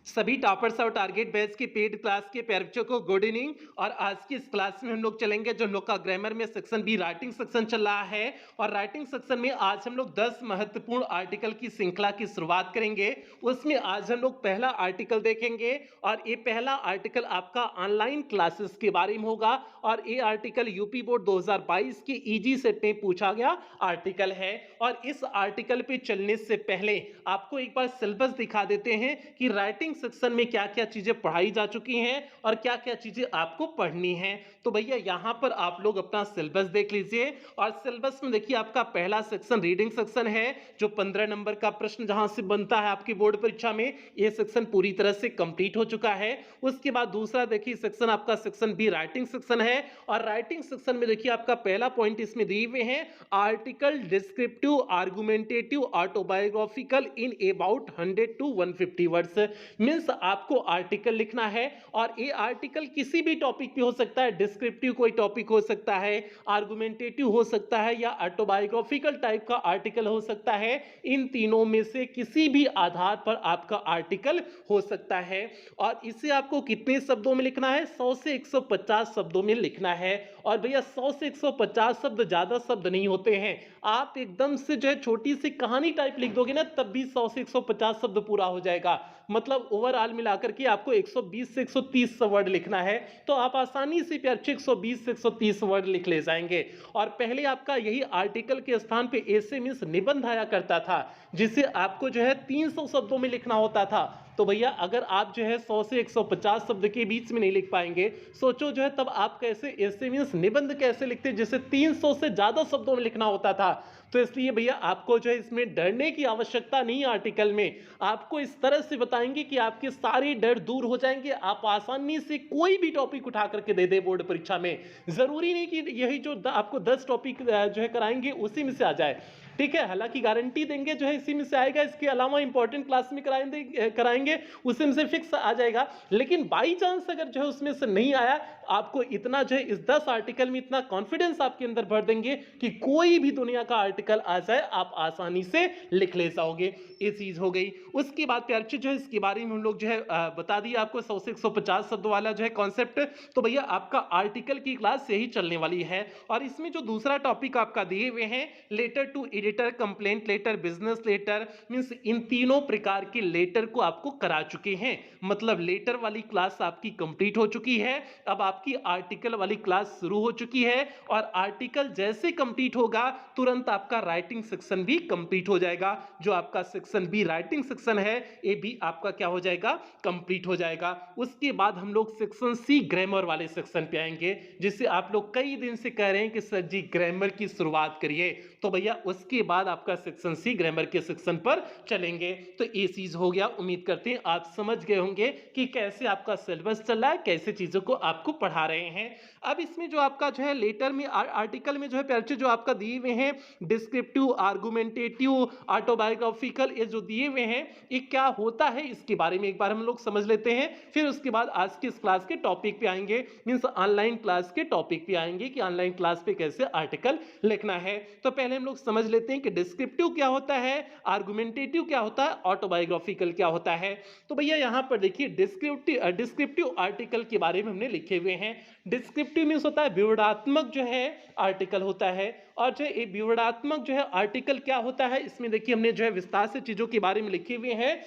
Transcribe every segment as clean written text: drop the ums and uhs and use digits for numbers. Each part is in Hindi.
सभी टॉपर्स और टारगेट बैच की पेड क्लास के प्यारे बच्चों को गुड इवनिंग। और आज की इस क्लास में हम लोग चलेंगे जो हम लोग का ग्रामर में सेक्शन बी राइटिंग सेक्शन चल रहा है। और राइटिंग सेक्शन में आज हम लोग 10 महत्वपूर्ण आर्टिकल की श्रृंखला की शुरुआत करेंगे। उसमें आज हम लोग पहला आर्टिकल देखेंगे और ये पहला आर्टिकल आपका ऑनलाइन क्लासेस के बारे में होगा। और ये आर्टिकल यूपी बोर्ड 2022 के ईजी सेट में पूछा गया आर्टिकल है। और इस आर्टिकल पे चलने से पहले आपको एक बार सिलेबस दिखा देते हैं कि राइटिंग सेक्शन में क्या क्या चीजें पढ़ाई जा चुकी हैं और क्या क्या चीजें आपको पढ़नी है। तो भैया यहां पर आप लोग अपना सिलेबस देख लीजिए। और सिलेबस में देखिए आपका पहला सेक्शन रीडिंग सेक्शन है जो 15 नंबर का प्रश्न जहां से बनता है आपकी बोर्ड परीक्षा में, यह सेक्शन पूरी तरह से कंप्लीट हो चुका है। उसके बाद दूसरा देखिए सेक्शन आपका सेक्शन बी राइटिंग सेक्शन है। और राइटिंग सेक्शन में देखिए आपका पहला पॉइंट इसमें दिए हुए हैं, article descriptive argumentative autobiographical in about 100 to 150 words. Means आपको आर्टिकल लिखना है और ये आर्टिकल किसी भी टॉपिक पे हो सकता है। डिस्क्रिप्टिव कोई टॉपिक हो सकता है, आर्गुमेंटेटिव हो सकता है या ऑटोबायोग्राफिकल टाइप का आर्टिकल हो सकता है। इन तीनों में से किसी भी आधार पर आपका आर्टिकल हो सकता है। और इसे आपको कितने शब्दों में लिखना है? 100 से 150 शब्दों में लिखना है। और भैया 100 से 150 शब्द ज्यादा शब्द नहीं होते हैं। आप एकदम से जो है छोटी सी कहानी टाइप लिख दोगे ना तब भी 100 से 150 शब्द पूरा हो जाएगा। मतलब ओवरऑल मिलाकर के आपको 120 से 130 वर्ड लिखना है। तो आप आसानी से प्यार 120 से 130 वर्ड लिख ले जाएंगे। और पहले आपका यही आर्टिकल के स्थान पे ऐसे मींस निबंध आया करता था जिसे आपको जो है 300 शब्दों में लिखना होता था। तो भैया अगर आप जो है 100 से 150 शब्द के बीच में नहीं लिख पाएंगे, सोचो जो है तब आप कैसे ऐसे मींस निबंध कैसे लिखते जिसे 300 से ज्यादा शब्दों में लिखना होता था। तो इसलिए भैया आपको जो है इसमें डरने की आवश्यकता नहीं है। आर्टिकल में आपको इस तरह से बताएंगे कि आपके सारे डर दूर हो जाएंगे। आप आसानी से कोई भी टॉपिक उठा करके दे दे बोर्ड परीक्षा में। जरूरी नहीं कि यही जो आपको 10 टॉपिक जो है कराएंगे उसी में से आ जाए, ठीक है। हालांकि गारंटी देंगे जो है इसी में से आएगा, इसके अलावा इंपॉर्टेंट क्लास में कराएंगे उसी में से फिक्स आ जाएगा। लेकिन बाई चांस अगर जो है उसमें से नहीं आया, आपको इतना जो है इस 10 आर्टिकल में इतना कॉन्फिडेंस आपके अंदर भर देंगे कि कोई भी दुनिया का आर्टिकल आ जाए आप आसानी से लिख ले जाओगे। ये चीज हो गई। उसके बाद प्यार जो है इसके बारे में हम लोग जो है बता दिए आपको 100 से 150 शब्द वाला जो है कॉन्सेप्ट। तो भैया आपका आर्टिकल की क्लास यही चलने वाली है। और इसमें जो दूसरा टॉपिक आपका दिए हुए हैं, letter to editor, complaint letter, business letter, means इन तीनों प्रकार के लेटर को आपको करा चुके हैं। मतलब लेटर वाली क्लास आपकी कंप्लीट हो चुकी है। अब आपकी आर्टिकल वाली क्लास शुरू हो चुकी है। और आर्टिकल जैसे कंप्लीट होगा तुरंत आपका राइटिंग सेक्शन भी कंप्लीट हो जाएगा। जो आपका सेक्शन बी राइटिंग सेक्शन है ये भी आपका क्या हो जाएगा? कंप्लीट हो जाएगा। उसके बाद हम लोग सेक्शन सी ग्रामर वाले सेक्शन पे आएंगे, जिसे आप लोग कई दिन से कह रहे हैं कि सर जी ग्रामर की शुरुआत करिए। तो भैया उसके बाद आपका सेक्शन सी ग्रामर के सेक्शन पर चलेंगे। तो ये चीज हो गया। उम्मीद करते हैं आप समझ गए होंगे कि कैसे आपका सिलेबस चल रहा है, कैसे चीजों को आपको पढ़ा रहे हैं। अब इसमें जो आपका जो है लेटर में आर्टिकल में जो है परिचय जो आपका दिए हुए हैं, डिस्क्रिप्टिव आर्गुमेंटेटिव ऑटोबायोग्राफिकल, ये जो दिए हुए हैं ये क्या होता है इसके बारे में एक बार हम लोग समझ लेते हैं। फिर उसके बाद आज की इस क्लास के टॉपिक पे आएंगे, मींस ऑनलाइन क्लास के टॉपिक पे आएंगे कि ऑनलाइन क्लास पे कैसे आर्टिकल लिखना है। तो पहले हम लोग समझ लेते हैं कि डिस्क्रिप्टिव क्या होता है, आर्गुमेंटेटिव क्या होता है, ऑटोबायोग्राफिकल क्या होता है। तो भैया यहां पर देखिए डिस्क्रिप्टिव आर्टिकल के बारे में हमने लिखे हुए हैं। डिस्क्रिप्टिव मींस होता है विवरणात्मक जो है आर्टिकल होता है। और जो ये विवरणात्मक जो है आर्टिकल क्या होता है, इसमें देखिए हमने जो है विस्तार से चीजों के बारे में लिखे हुए हैं।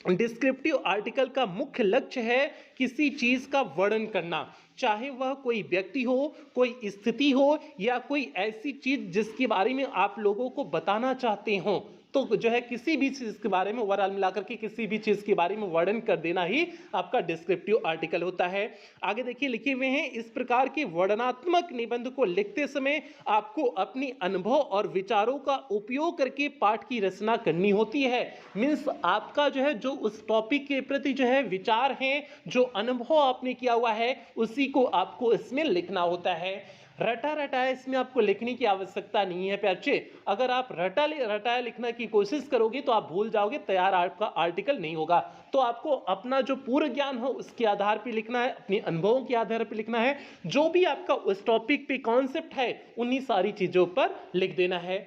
डिस्क्रिप्टिव आर्टिकल का मुख्य लक्ष्य है किसी चीज का वर्णन करना, चाहे वह कोई व्यक्ति हो, कोई स्थिति हो या कोई ऐसी चीज जिसके बारे में आप लोगों को बताना चाहते हो। तो जो है किसी भी चीज के बारे में ओवरऑल मिलाकर के किसी भी चीज के बारे में वर्णन कर देना ही आपका डिस्क्रिप्टिव आर्टिकल होता है। आगे देखिए लिखे हुए हैं, इस प्रकार के वर्णनात्मक निबंध को लिखते समय आपको अपनी अनुभव और विचारों का उपयोग करके पाठ की रचना करनी होती है। मीन्स आपका जो है जो उस टॉपिक के प्रति जो है विचार हैं, जो अनुभव आपने किया हुआ है उसी को आपको इसमें लिखना होता है। रटा रटाया इसमें आपको लिखने की आवश्यकता नहीं है प्यारे। अगर आप रटाया लिखने की कोशिश करोगे तो आप भूल जाओगे, तैयार आपका आर्टिकल नहीं होगा। तो आपको अपना जो पूर्व ज्ञान हो उसके आधार पर लिखना है, अपने अनुभवों के आधार पर लिखना है। जो भी आपका उस टॉपिक पे कॉन्सेप्ट है उन्हीं सारी चीजों पर लिख देना है।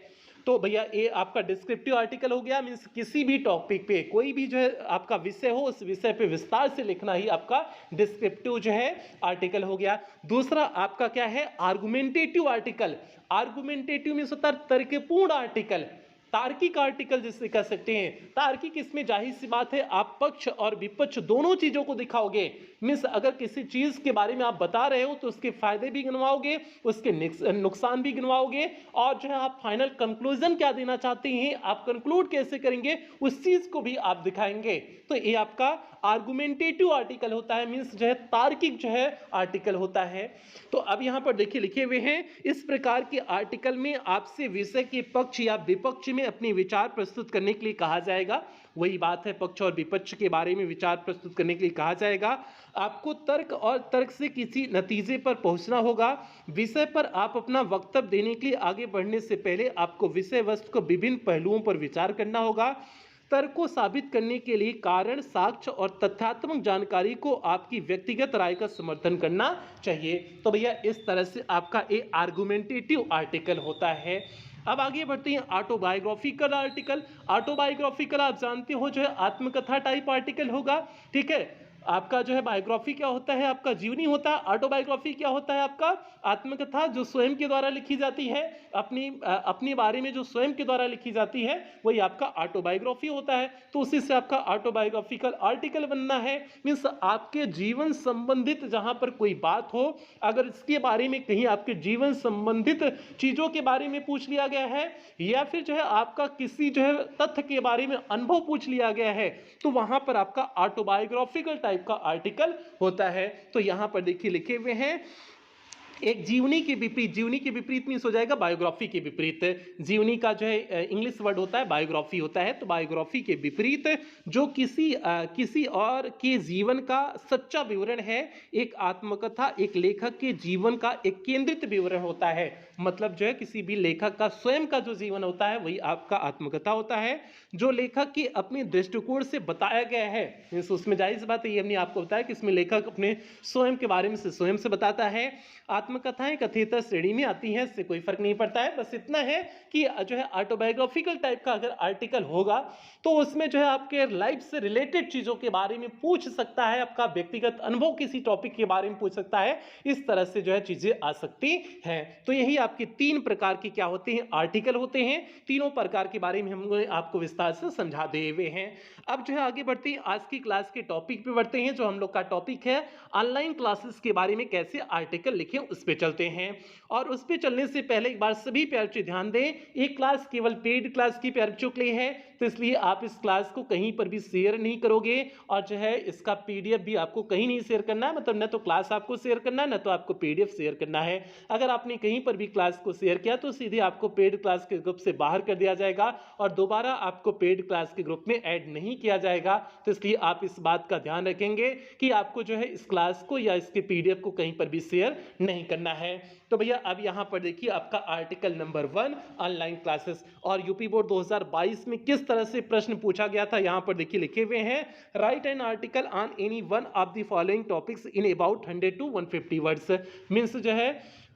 तो भैया ये आपका डिस्क्रिप्टिव आर्टिकल हो गया, मीन्स किसी भी टॉपिक पे कोई भी जो है आपका विषय हो उस विषय पे विस्तार से लिखना ही आपका डिस्क्रिप्टिव जो है आर्टिकल हो गया। दूसरा आपका क्या है, आर्गुमेंटेटिव आर्टिकल। आर्गुमेंटेटिव मीन्स होता है तर्कपूर्ण आर्टिकल, तार्किक आर्टिकल जिसे कह सकते हैं। तार्किक इसमें जाहिर सी बात है आप पक्ष और विपक्ष दोनों चीजों को दिखाओगे। मीन्स अगर किसी चीज के बारे में आप बता रहे हो तो उसके फायदे भी गिनवाओगे, उसके नुकसान भी गिनवाओगे, और जो है आप फाइनल कंक्लूजन क्या देना चाहते हैं, आप कंक्लूड कैसे करेंगे उस चीज को भी आप दिखाएंगे। तो ये आपका आर्गुमेंटेटिव आर्टिकल होता है, मीन्स जो है तार्किक जो है आर्टिकल होता है। तो अब यहां पर देखिए लिखे हुए हैं, इस प्रकार के आर्टिकल में आपसे विषय के पक्ष या विपक्ष में अपने विचार प्रस्तुत करने के लिए कहा जाएगा। वही बात है, पक्ष और विपक्ष के बारे में विचार प्रस्तुत करने के लिए कहा जाएगा। आपको तर्क और तर्क से किसी नतीजे पर पहुंचना होगा। विषय पर आप अपना वक्तव्य देने के लिए आगे बढ़ने से पहले आपको विषय वस्तु को विभिन्न पहलुओं पर विचार करना होगा। तर्क को साबित करने के लिए कारण, साक्ष्य और तथ्यात्मक जानकारी को आपकी व्यक्तिगत राय का समर्थन करना चाहिए। तो भैया इस तरह से आपका एक आर्गुमेंटेटिव आर्टिकल होता है। अब आगे बढ़ते हैं ऑटोबायोग्राफिकल आर्टिकल। ऑटोबायोग्राफिकल आप जानते हो जो है आत्मकथा टाइप आर्टिकल होगा, ठीक है। आपका जो है बायोग्राफी क्या होता है, आपका जीवनी होता है। ऑटोबायोग्राफी क्या होता है, आपका आत्मकथा जो स्वयं के द्वारा लिखी जाती है, अपनी बारे में जो स्वयं के द्वारा लिखी जाती है वही आपका ऑटोबायोग्राफी होता है। तो उसी से आपका ऑटोबायोग्राफिकल आर्टिकल बनना है। मीन्स आपके जीवन संबंधित जहां पर कोई बात हो, अगर इसके बारे में कहीं आपके जीवन संबंधित चीजों के बारे में पूछ लिया गया है, या फिर जो है आपका किसी जो है तथ्य के बारे में अनुभव पूछ लिया गया है, तो वहां पर आपका ऑटोबायोग्राफिकल टाइप का आर्टिकल होता है। तो यहां पर देखिए लिखे हुए हैं, एक जीवनी के विपरीत, जीवनी के विपरीत मीन्स हो जाएगा बायोग्राफी के विपरीत। जीवनी का जो है इंग्लिश वर्ड होता है, बायोग्राफी होता है। तो बायोग्राफी के विपरीत जो किसी और के जीवन का सच्चा विवरण है, एक आत्मकथा एक लेखक के जीवन का एक केंद्रित विवरण होता है। मतलब जो है किसी भी लेखक का स्वयं का जो जीवन होता है वही आपका आत्मकथा होता है, जो लेखक के अपने दृष्टिकोण से बताया गया है। उसमें जाहिर सी बात है, ये हमने आपको बताया कि इसमें लेखक अपने स्वयं के बारे में स्वयं से बताता है। आत्मकथाएं कथेतर श्रेणी में आती हैं, इससे कोई फर्क नहीं पड़ता है। बस इतना है कि जो है ऑटोबायोग्राफिकल टाइप का अगर आर्टिकल होगा तो उसमें जो है आपके लाइफ से रिलेटेड चीजों के बारे में पूछ सकता है, आपका व्यक्तिगत अनुभव किसी टॉपिक के बारे में पूछ सकता है। इस तरह से जो है चीजें आ सकती हैं। तो यही आपके तीन प्रकार के क्या होते हैं, आर्टिकल होते हैं। तीनों प्रकार के बारे में हम आपको विस्तार से समझा दे हुए हैं। अब जो है आगे बढ़ते हैं, आज की क्लास के टॉपिक पे बढ़ते हैं। जो हम लोग का टॉपिक है ऑनलाइन क्लासेस के बारे में कैसे आर्टिकल लिखें, उस पे चलते हैं। और उस पे चलने से पहले एक बार सभी प्यारे बच्चे ध्यान दें, एक क्लास केवल पेड क्लास की प्यारे बच्चों के लिए है, तो इसलिए आप इस क्लास को कहीं पर भी शेयर नहीं करोगे, और जो है इसका पीडीएफ भी आपको कहीं नहीं शेयर करना है। मतलब न तो क्लास आपको शेयर करना है, न तो आपको पीडीएफ शेयर करना है। अगर आपने कहीं पर भी क्लास को शेयर किया तो सीधे आपको पेड क्लास के ग्रुप से बाहर कर दिया जाएगा और दोबारा आपको पेड क्लास के ग्रुप में ऐड नहीं किया जाएगा। तो इसलिए आप इस बात का ध्यान रखेंगे कि आपको जो है इस क्लास को या इसके पीडीएफ को कहीं पर भी शेयर नहीं करना है। तो भैया अब यहां पर देखिए आपका आर्टिकल नंबर 1 ऑनलाइन क्लासेस, और यूपी बोर्ड 2022 में किस तरह से प्रश्न पूछा गया था, यहां पर देखिए लिखे हुए हैं, right an article on any one of the following topics in about 100 to 150 words. Means जो है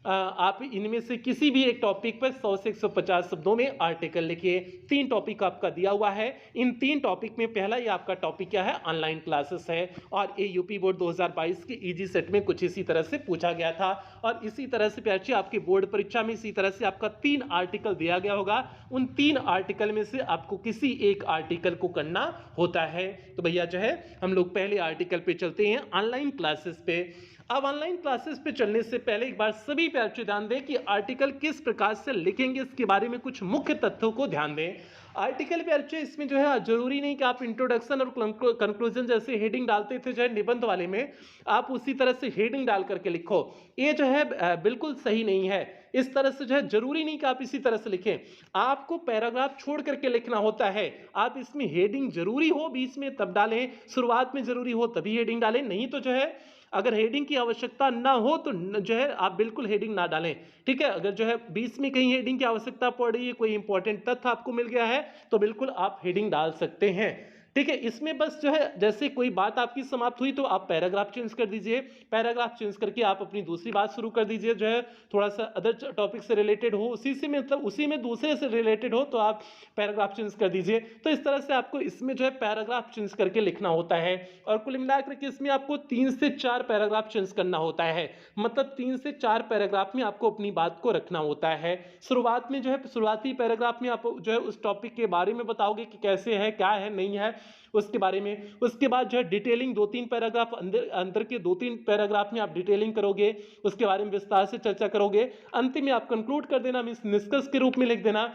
आप इनमें से किसी भी एक टॉपिक पर 100 से 150 शब्दों में आर्टिकल लिखिए। 3 टॉपिक आपका दिया हुआ है। इन 3 टॉपिक में पहला ये आपका टॉपिक क्या है, ऑनलाइन क्लासेस है, और ये यूपी बोर्ड 2022 के इजी सेट में कुछ इसी तरह से पूछा गया था। और इसी तरह से प्यारे आपकी बोर्ड परीक्षा में इसी तरह से आपका 3 आर्टिकल दिया गया होगा। उन 3 आर्टिकल में से आपको किसी एक आर्टिकल को करना होता है। तो भैया जो है हम लोग पहले आर्टिकल पे चलते हैं, ऑनलाइन क्लासेस पे। अब ऑनलाइन क्लासेस पे चलने से पहले एक बार सभी पे अच्छे ध्यान दें कि आर्टिकल किस प्रकार से लिखेंगे, इसके बारे में कुछ मुख्य तथ्यों को ध्यान दें। आर्टिकल पे अच्छे इसमें जो है जरूरी नहीं कि आप इंट्रोडक्शन और कंक्लूजन जैसे हेडिंग डालते थे जो है निबंध वाले में, आप उसी तरह से हेडिंग डाल करके लिखो। ये जो है बिल्कुल सही नहीं है। इस तरह से जो है जरूरी नहीं कि आप इसी तरह से लिखें, आपको पैराग्राफ छोड़ करके लिखना होता है। आप इसमें हेडिंग जरूरी हो बीच में तब डालें, शुरुआत में जरूरी हो तभी हेडिंग डालें, नहीं तो जो है अगर हेडिंग की आवश्यकता ना हो तो जो है आप बिल्कुल हेडिंग ना डालें, ठीक है। अगर जो है बीच में कहीं हेडिंग की आवश्यकता पड़ रही है, कोई इंपॉर्टेंट तथ्य आपको मिल गया है, तो बिल्कुल आप हेडिंग डाल सकते हैं, ठीक है, इसमें बस जो है जैसे कोई बात आपकी समाप्त हुई तो आप पैराग्राफ चेंज कर दीजिए, पैराग्राफ चेंज करके आप अपनी दूसरी बात शुरू कर दीजिए, जो है थोड़ा सा अदर टॉपिक से रिलेटेड हो, उसी से मतलब उसी में दूसरे से रिलेटेड हो तो आप पैराग्राफ चेंज कर दीजिए। तो इस तरह से आपको इसमें जो है पैराग्राफ चेंज करके लिखना होता है और कुल मिलाकर के इसमें आपको 3 से 4 पैराग्राफ चेंज करना होता है, मतलब 3 से 4 पैराग्राफ में आपको अपनी बात को रखना होता है। शुरुआत में जो है शुरुआती पैराग्राफ में आप जो है उस टॉपिक के बारे में बताओगे कि कैसे है, क्या है, नहीं है, उसके बारे में। उसके बाद जो है डिटेलिंग 2-3 पैराग्राफ अंदर के 2-3 पैराग्राफ में आप डिटेलिंग करोगे, उसके बारे में विस्तार से चर्चा करोगे। अंतिम में आप कंक्लूड कर देना, मींस निष्कर्ष के रूप में लिख देना।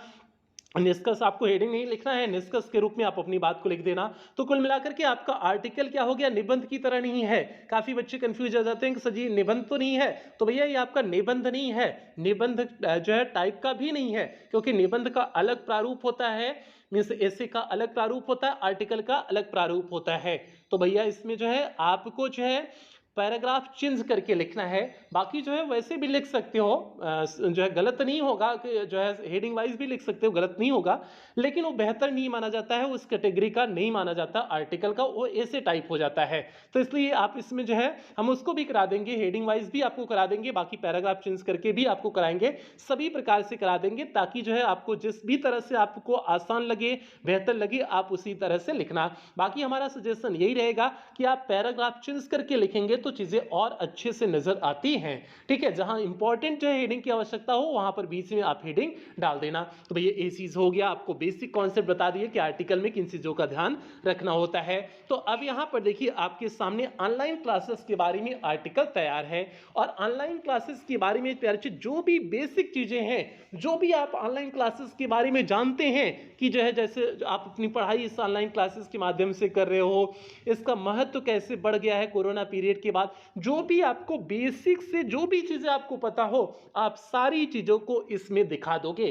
निष्कर्ष आपको हेडिंग नहीं लिखना है, निष्कर्ष के रूप में आप अपनी बात को लिख देना। तो कुल मिलाकर के आपका आर्टिकल क्या हो गया, निबंध की तरह नहीं है। काफी बच्चे कंफ्यूज हो जाते हैं कि सर जी निबंध तो नहीं है, तो भैया ये आपका निबंध नहीं है, निबंध जो है टाइप का भी नहीं है, क्योंकि निबंध का अलग प्रारूप होता है, मीन्स ऐसे का अलग प्रारूप होता है, आर्टिकल का अलग प्रारूप होता है। तो भैया इसमें जो है आपको जो है पैराग्राफ चेंज करके लिखना है। बाकी जो है वैसे भी लिख सकते हो, जो है गलत नहीं होगा कि जो है हेडिंग वाइज भी लिख सकते हो, गलत नहीं होगा, लेकिन वो बेहतर नहीं माना जाता है, उस कैटेगरी का नहीं माना जाता आर्टिकल का, वो ऐसे टाइप हो जाता है। तो इसलिए आप इसमें जो है हम उसको भी करा देंगे, हेडिंग वाइज भी आपको करा देंगे, बाकी पैराग्राफ चेंज करके भी आपको कराएंगे, सभी प्रकार से करा देंगे, ताकि जो है आपको जिस भी तरह से आपको आसान लगे, बेहतर लगे, आप उसी तरह से लिखना। बाकी हमारा सजेशन यही रहेगा कि आप पैराग्राफ चेंज करके लिखेंगे तो चीजें और अच्छे से नजर आती हैं। ठीक है, जहां इंपॉर्टेंट जो है हेडिंग की आवश्यकता हो वहां पर बीच में आप हेडिंग डाल देना। तो भैया ये चीज हो गया, आपको बेसिक कॉन्सेप्ट बता दिए कि आर्टिकल में किन चीजों का ध्यान रखना होता है। तो अब यहां पर देखिए आपके सामने ऑनलाइन क्लासेस के बारे में आर्टिकल तैयार है, और ऑनलाइन क्लासेस के बारे में प्यारे जो भी बेसिक चीजें हैं, जो भी आप ऑनलाइन क्लासेस के बारे में जानते हैं कि जो है जैसे आप अपनी पढ़ाई इस ऑनलाइन क्लासेस के माध्यम से कर रहे हो, इसका महत्व कैसे बढ़ गया है कोरोना पीरियड के बाद, जो भी आपको बेसिक से जो भी चीजें आपको पता हो, आप सारी चीजों को इसमें दिखा दोगे।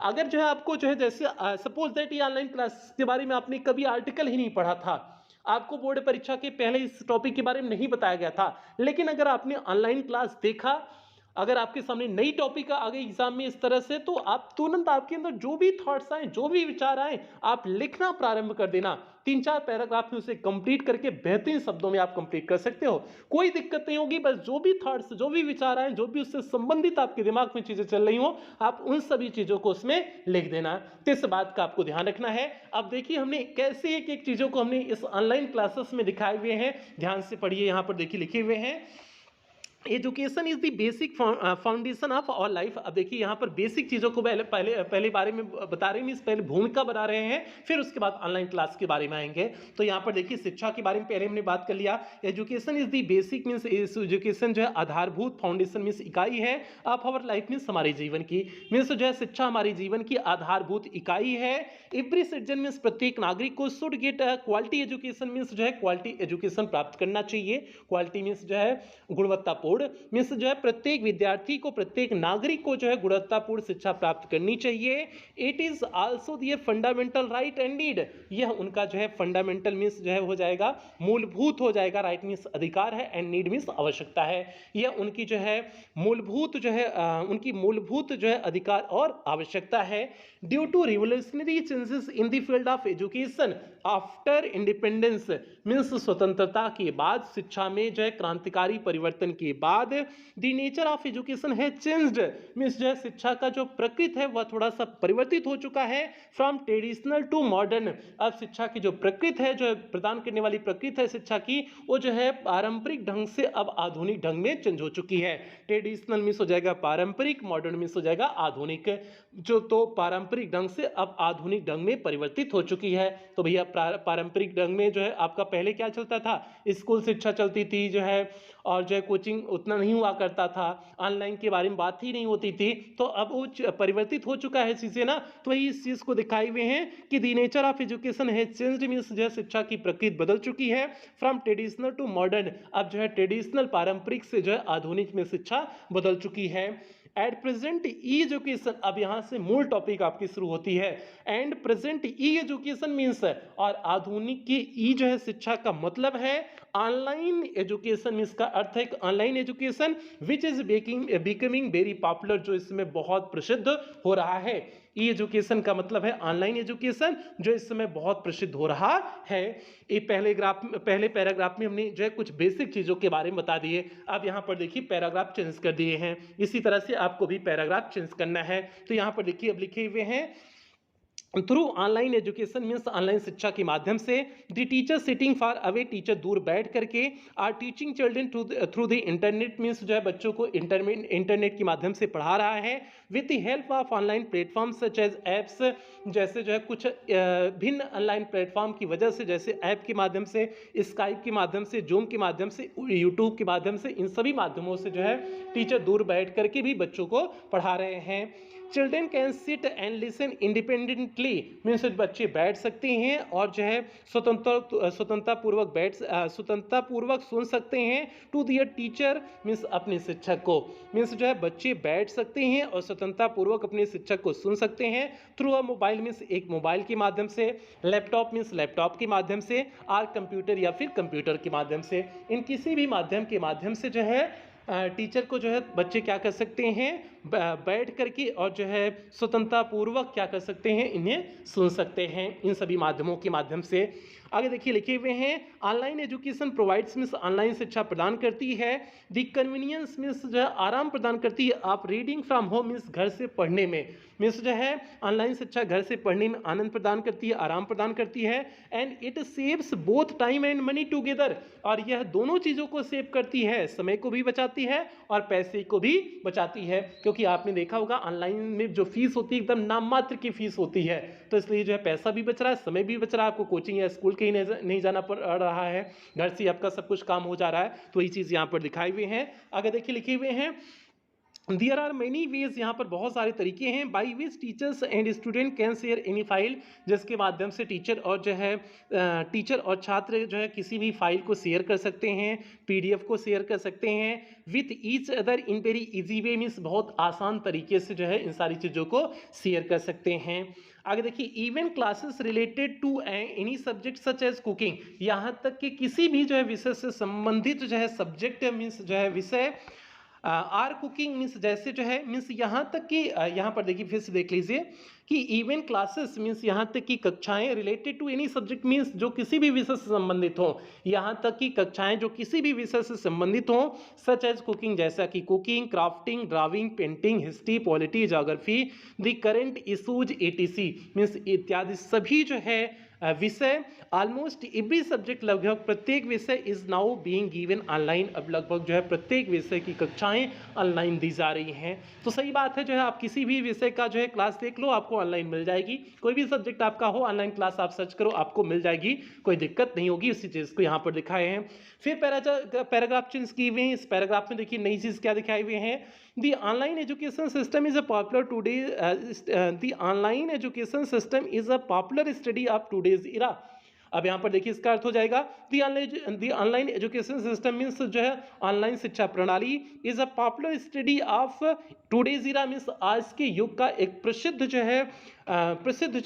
अगर जो है आपको जो है जैसे सपोज दैट ये ऑनलाइन क्लास के बारे में आपने कभी आर्टिकल ही नहीं पढ़ा था, आपको बोर्ड परीक्षा के पहले इस टॉपिक के बारे में नहीं बताया गया था, लेकिन अगर आपने ऑनलाइन क्लास देखा, अगर आपके सामने नई टॉपिक आ गई एग्जाम में इस तरह से, तो आप तुरंत आपके अंदर जो भी थॉट्स आए, जो भी विचार आए, आप लिखना प्रारंभ कर देना। 3-4 पैराग्राफ में उसे कंप्लीट करके बेहतरीन शब्दों में आप कंप्लीट कर सकते हो, कोई दिक्कत नहीं होगी। बस जो भी थॉट्स, जो भी विचार आए, जो भी उससे संबंधित आपके दिमाग में चीजें चल रही हो, आप उन सभी चीजों को उसमें लिख देना। तो इस बात का आपको ध्यान रखना है। अब देखिए हमने कैसे एक एक चीजों को हमने इस ऑनलाइन क्लासेस में दिखाए हुए हैं, ध्यान से पढ़िए। यहां पर देखिए लिखे हुए हैं, education is the basic foundation of all life. अब देखिए यहाँ पर बेसिक चीजों को पहले बारे में बता रहे हैं, पहले भूमिका बता रहे हैं, फिर उसके बाद ऑनलाइन क्लास के बारे में आएंगे। तो यहाँ पर देखिए शिक्षा के बारे में पहले हमने बात कर लिया। Education is the basic means, education जो है आधारभूत, फाउंडेशन मीन्स इकाई है ऑफ आवर लाइफ मीन्स हमारे जीवन की, मीन्स जो है शिक्षा हमारे जीवन की आधारभूत इकाई है। एवरी सिटीजन मीन्स प्रत्येक नागरिक को should get quality education, means जो है क्वालिटी एजुकेशन प्राप्त करना चाहिए। क्वालिटी मीन्स जो है गुणवत्तापूर्ण, मीन्स जो है प्रत्येक विद्यार्थी को, प्रत्येक नागरिक को जो है गुणवत्तापूर्ण शिक्षा प्राप्त करनी चाहिए। It is also their fundamental right and need, यह उनका जो है फंडामेंटल मीन्स जो है हो जाएगा मूलभूत हो जाएगा, राइट मीन्स अधिकार है, एंड नीड मीन्स आवश्यकता है। यह उनकी जो है मूलभूत जो है उनकी मूलभूत जो है अधिकार और आवश्यकता है। Due to revolutionary changes in the field of education after independence, means स्वतंत्रता के बाद, शिक्षा में जो है क्रांतिकारी परिवर्तन के बाद, द नेचर ऑफ एजुकेशन है चेंज्ड, मीन्स जो है शिक्षा का जो प्रकृति है वह थोड़ा सा परिवर्तित हो चुका है। फ्रॉम ट्रेडिशनल टू मॉडर्न, अब शिक्षा की जो प्रकृति है, जो प्रदान करने वाली प्रकृति है शिक्षा की, वो जो है पारंपरिक ढंग से अब आधुनिक ढंग में चेंज हो चुकी है। ट्रेडिशनल मीन्स हो जाएगा पारंपरिक, मॉडर्न मीन्स हो जाएगा आधुनिक, जो तो पारंपरिक ढंग से अब आधुनिक ढंग में परिवर्तित हो चुकी है। तो भैया पारंपरिक ढंग में जो है आपका पहले क्या चलता था, स्कूल शिक्षा चलती थी जो है, और जो है कोचिंग उतना नहीं हुआ करता था, ऑनलाइन के बारे में बात ही नहीं होती थी, तो अब वो परिवर्तित हो चुका है चीजें ना। तो वही इस चीज को दिखाए हुए हैं कि द नेचर ऑफ एजुकेशन है चेंज्ड, मींस जो है शिक्षा की प्रकृति बदल चुकी है। फ्रॉम ट्रेडिशनल टू मॉडर्न, अब जो है ट्रेडिशनल पारंपरिक से जो है आधुनिक में शिक्षा बदल चुकी है। एट प्रेजेंट ई एजुकेशन, अब यहां से मूल टॉपिक आपकी शुरू होती है। And present E education means, और आधुनिक की ई जो है शिक्षा का मतलब है ऑनलाइन एजुकेशन, मीन्स का अर्थ है online education which is becoming very popular, जो इसमें बहुत प्रसिद्ध हो रहा है। ई एजुकेशन का मतलब है ऑनलाइन एजुकेशन, जो इस समय बहुत प्रसिद्ध हो रहा है। ये पहले पैराग्राफ में हमने जो है कुछ बेसिक चीज़ों के बारे में बता दिए। अब यहाँ पर देखिए पैराग्राफ चेंज कर दिए हैं, इसी तरह से आपको भी पैराग्राफ चेंज करना है। तो यहाँ पर देखिए अब लिखे हुए हैं through online education means online शिक्षा के माध्यम से the teacher sitting for away, teacher दूर बैठ करके are teaching children through the internet means जो है बच्चों को इंटरनेट के माध्यम से पढ़ा रहा है with the help of online platform such as apps, जैसे जो है कुछ भिन्न ऑनलाइन प्लेटफॉर्म की वजह से, जैसे ऐप के माध्यम से, स्काइप के माध्यम से, जूम के माध्यम से, यूट्यूब के माध्यम से, इन सभी माध्यमों से जो है टीचर दूर बैठ करके भी बच्चों को पढ़ा रहे हैं। Children can sit and listen independently means बच्चे बैठ सकते हैं और जो है स्वतंत्रता पूर्वक सुन सकते हैं टू दियर टीचर मीन्स अपने शिक्षक को, मीन्स जो है बच्चे बैठ सकते हैं और स्वतंत्रता पूर्वक अपने शिक्षक को सुन सकते हैं थ्रू अ मोबाइल मीन्स एक मोबाइल के माध्यम से, लैपटॉप मीन्स लैपटॉप के माध्यम से, और कंप्यूटर या फिर कंप्यूटर के माध्यम से। इन किसी भी माध्यम के माध्यम से जो है टीचर को जो है बच्चे क्या कर सकते हैं, बैठ करके और जो है स्वतंत्रता पूर्वक क्या कर सकते हैं, इन्हें सुन सकते हैं इन सभी माध्यमों के माध्यम से। आगे देखिए लिखे हुए हैं online education provides means online शिक्षा प्रदान करती है, द कन्वीनियंस मीन्स जो है आराम प्रदान करती है, आप रीडिंग फ्रॉम होम मीन्स घर से पढ़ने में, मीन्स जो है ऑनलाइन शिक्षा घर से पढ़ने में आनंद प्रदान करती है, आराम प्रदान करती है। And it saves both time and money together, और यह दोनों चीज़ों को सेव करती है, समय को भी बचाती है और पैसे को भी बचाती है, क्योंकि आपने देखा होगा ऑनलाइन में जो फीस होती है एकदम नाम मात्र की फीस होती है, तो इसलिए जो है पैसा भी बच रहा है, समय भी बच रहा है, आपको कोचिंग या स्कूल कहीं नहीं जाना पड़ रहा है, घर से आपका सब कुछ काम हो जा रहा है। तो ये चीज़ यहाँ पर दिखाई हुई है। आगे देखिए लिखे हुए हैं देयर आर मेनी वेज, यहाँ पर बहुत सारे तरीके हैं by which teachers and student can share any file, जिसके माध्यम से टीचर और छात्र जो है किसी भी फाइल को शेयर कर सकते हैं, पीडीएफ को शेयर कर सकते हैं with each other in very easy way means बहुत आसान तरीके से जो है इन सारी चीज़ों को शेयर कर सकते हैं। आगे देखिए even classes related to any subject such as cooking, यहाँ तक कि किसी भी जो है विषय से संबंधित जो है सब्जेक्ट मीन्स जो है विषय आर कुकिंग मीन्स जैसे जो है मीन्स यहाँ तक कि यहाँ पर देखिए फिर से देख लीजिए कि इवन क्लासेस मीन्स यहाँ तक कि कक्षाएं related to any subject means जो किसी भी विषय से संबंधित हो, यहाँ तक कि कक्षाएं जो किसी भी विषय से संबंधित हो, सच एज कुकिंग जैसा कि cooking, crafting, drawing, painting, history, polity, geography, the current issues etc means इत्यादि सभी जो है विषय ऑलमोस्ट एवरी सब्जेक्ट लगभग प्रत्येक विषय is now being given online, अब लगभग जो है प्रत्येक विषय की कक्षाएं ऑनलाइन दी जा रही हैं। तो सही बात है, जो है आप किसी भी विषय का जो है क्लास देख लो, आपको ऑनलाइन मिल जाएगी, कोई भी सब्जेक्ट आपका हो ऑनलाइन क्लास आप सर्च करो आपको मिल जाएगी, कोई दिक्कत नहीं होगी। उसी चीज़ को यहाँ पर दिखाए हैं। फिर पैराग्राफ चेंज किए हुए हैं। इस पैराग्राफ में देखिए नई चीज़ क्या दिखाई हुई है, The online education system is a popular today. The online education system is a popular study of today's era. अब यहाँ पर देखिए इसका अर्थ हो जाएगा the online education system means जो है ऑनलाइन शिक्षा प्रणाली is a popular study of today's era means आज के युग का एक प्रसिद्ध जो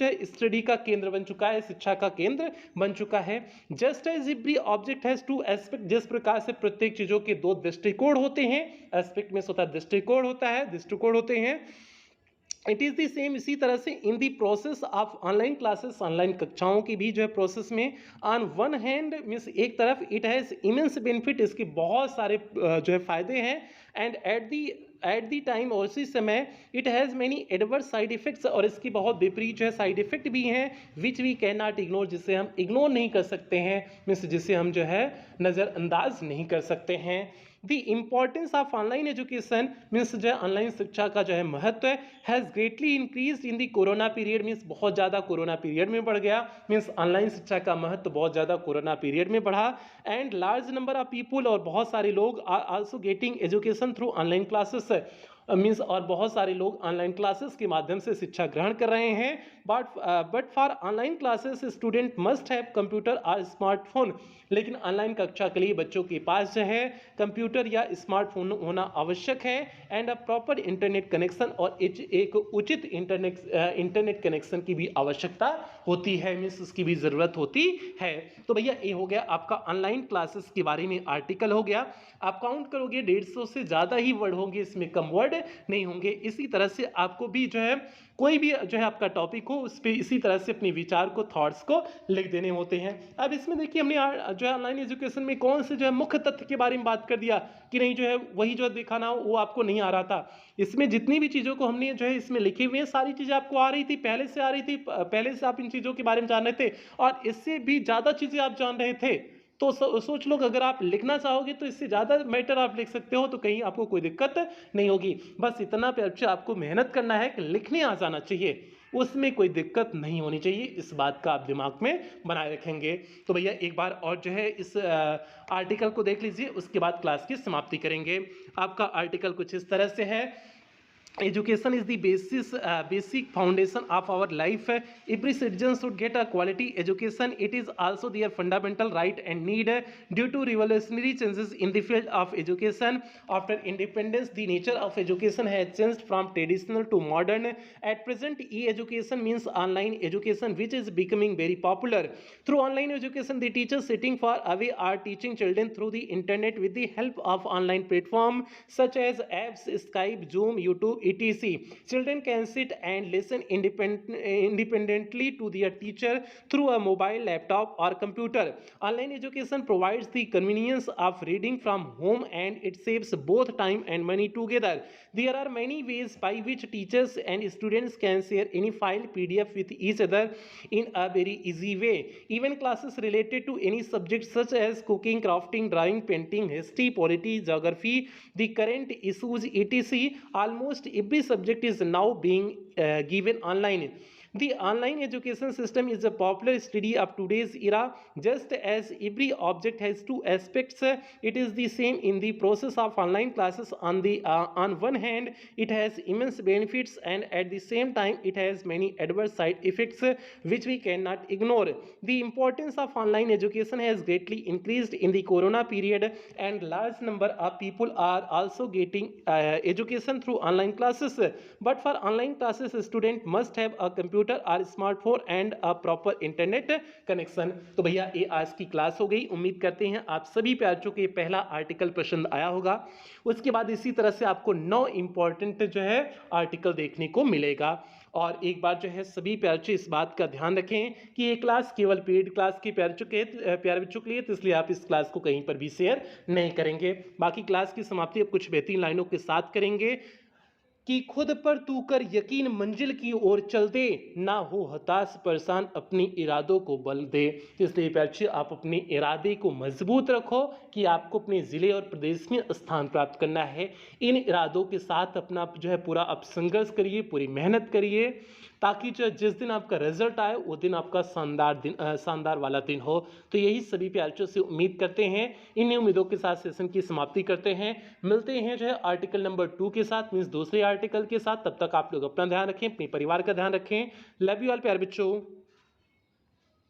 है स्टडी का केंद्र बन चुका है, शिक्षा का केंद्र बन चुका है। Just as every object has two aspect, जिस प्रकार से प्रत्येक चीजों के दो दृष्टिकोण होते हैं, एस्पेक्ट में होता है दृष्टिकोण होता है, दृष्टिकोण होते हैं, इट इज़ दी सेम इसी तरह से in the process of online classes, online कक्षाओं की भी जो है प्रोसेस में ऑन वन हैंड मीन्स एक तरफ इट हैज़ इमेंस बेनिफिट, इसके बहुत सारे जो है फायदे हैं, एंड एट दी टाइम और उसी समय it has many adverse side effects, और इसकी बहुत विपरीत जो है साइड इफेक्ट भी हैं which we can not ignore, जिसे हम इग्नोर नहीं कर सकते हैं मीन्स जिसे हम जो है नज़रअंदाज नहीं कर सकते हैं। The importance of online education means जो है ऑनलाइन शिक्षा का जो है महत्व has greatly increase in the corona period means बहुत ज़्यादा कोरोना पीरियड में बढ़ गया, मीन्स ऑनलाइन शिक्षा का महत्व बहुत ज़्यादा कोरोना पीरियड में बढ़ा। And large number of people, और बहुत सारे लोग are also getting education through online classes means, और बहुत सारे लोग ऑनलाइन क्लासेस के माध्यम से शिक्षा ग्रहण कर रहे हैं। But for online classes student must have computer और स्मार्टफोन, लेकिन ऑनलाइन कक्षा के लिए बच्चों के पास जो है कंप्यूटर या स्मार्टफोन होना आवश्यक है, and a proper internet connection, और एक उचित इंटरनेट कनेक्शन की भी आवश्यकता होती है, मीन्स उसकी भी ज़रूरत होती है। तो भैया ये हो गया आपका ऑनलाइन क्लासेस के बारे में आर्टिकल हो गया। आप काउंट करोगे 150 से ज़्यादा ही वर्ड होंगे, इसमें कम वर्ड वर्ड नहीं होंगे। इसी तरह से आपको भी जो है कोई भी जो है आपका टॉपिक हो उस पे इसी तरह से अपने विचार को, थॉट्स को लिख देने होते हैं। अब इसमें देखिए हमने जो है ऑनलाइन एजुकेशन में कौन से जो है मुख्य तथ्य के बारे में बात कर दिया कि नहीं जो है वही जो दिखाना वो आपको नहीं आ रहा था। इसमें जितनी भी चीज़ों को हमने जो है इसमें लिखी हुई है सारी चीज़ें आपको आ रही थी, पहले से आ रही थी, पहले से आप इन चीज़ों के बारे में जान रहे थे और इससे भी ज़्यादा चीज़ें आप जान रहे थे। तो सोच लो कि अगर आप लिखना चाहोगे तो इससे ज़्यादा मैटर आप लिख सकते हो, तो कहीं आपको कोई दिक्कत नहीं होगी। बस इतना पे आपको मेहनत करना है कि लिखने आ जाना चाहिए, उसमें कोई दिक्कत नहीं होनी चाहिए। इस बात का आप दिमाग में बनाए रखेंगे। तो भैया एक बार और जो है इस आर्टिकल को देख लीजिए, उसके बाद क्लास की समाप्ति करेंगे। आपका आर्टिकल कुछ इस तरह से है। Education is the basic foundation of our life. Every citizen should get a quality education. It is also their fundamental right and need. Due to revolutionary changes in the field of education after independence, the nature of education has changed from traditional to modern. At present, e-education means online education, which is becoming very popular. Through online education, the teachers sitting far away are teaching children through the internet with the help of online platforms such as apps, Skype, Zoom, YouTube, etc. Children can sit and listen independently to their teacher through a mobile, laptop, or computer. Online education provides the convenience of reading from home and it saves both time and money together. There are many ways by which teachers and students can share any file PDF with each other in a very easy way. Even classes related to any subject such as cooking, crafting, drawing, painting, history, polity, geography, the current issues, etc. Almost every subject is now being given online. The online education system is a popular study of today's era. Just as every object has two aspects, it is the same in the process of online classes. On one hand, it has immense benefits, and at the same time, it has many adverse side effects which we cannot ignore. The importance of online education has greatly increased in the corona period, and large number of people are also getting education through online classes. But for online classes, student must have a computer और smartphone and a proper internet connection. तो भैया ये आज की क्लास हो गई। उम्मीद करते हैं आप सभी प्यारों को ये पहला आर्टिकल पसंद आया होगा। उसके बाद इसी तरह से आपको 9 इंपॉर्टेंट जो है आर्टिकल देखने को मिलेगा। और एक बार जो है सभी प्यारे इस बात का ध्यान रखें कि ये क्लास केवल पेड क्लास के प्यारे बच्चों के लिए, तो इसलिए आप इस क्लास को कहीं पर भी शेयर नहीं करेंगे। बाकी क्लास की समाप्ति अब कुछ बेहतरीन लाइनों के साथ करेंगे कि खुद पर तू कर यकीन, मंजिल की ओर चल दे, ना हो हताश परेशान, अपने इरादों को बल दे। इसलिए प्यारे आप अपने इरादे को मजबूत रखो कि आपको अपने ज़िले और प्रदेश में स्थान प्राप्त करना है। इन इरादों के साथ अपना जो है पूरा आप संघर्ष करिए, पूरी मेहनत करिए, ताकि जो जिस दिन आपका रिजल्ट आए वो दिन आपका शानदार वाला दिन हो। तो यही सभी प्यारों से उम्मीद करते हैं। इन उम्मीदों के साथ सेशन की समाप्ति करते हैं। मिलते हैं जो है आर्टिकल नंबर 2 के साथ, मीन्स दूसरे आर्टिकल के साथ। तब तक आप लोग अपना ध्यान रखें, अपने परिवार का ध्यान रखें। लव यू ऑल प्यारे बच्चों।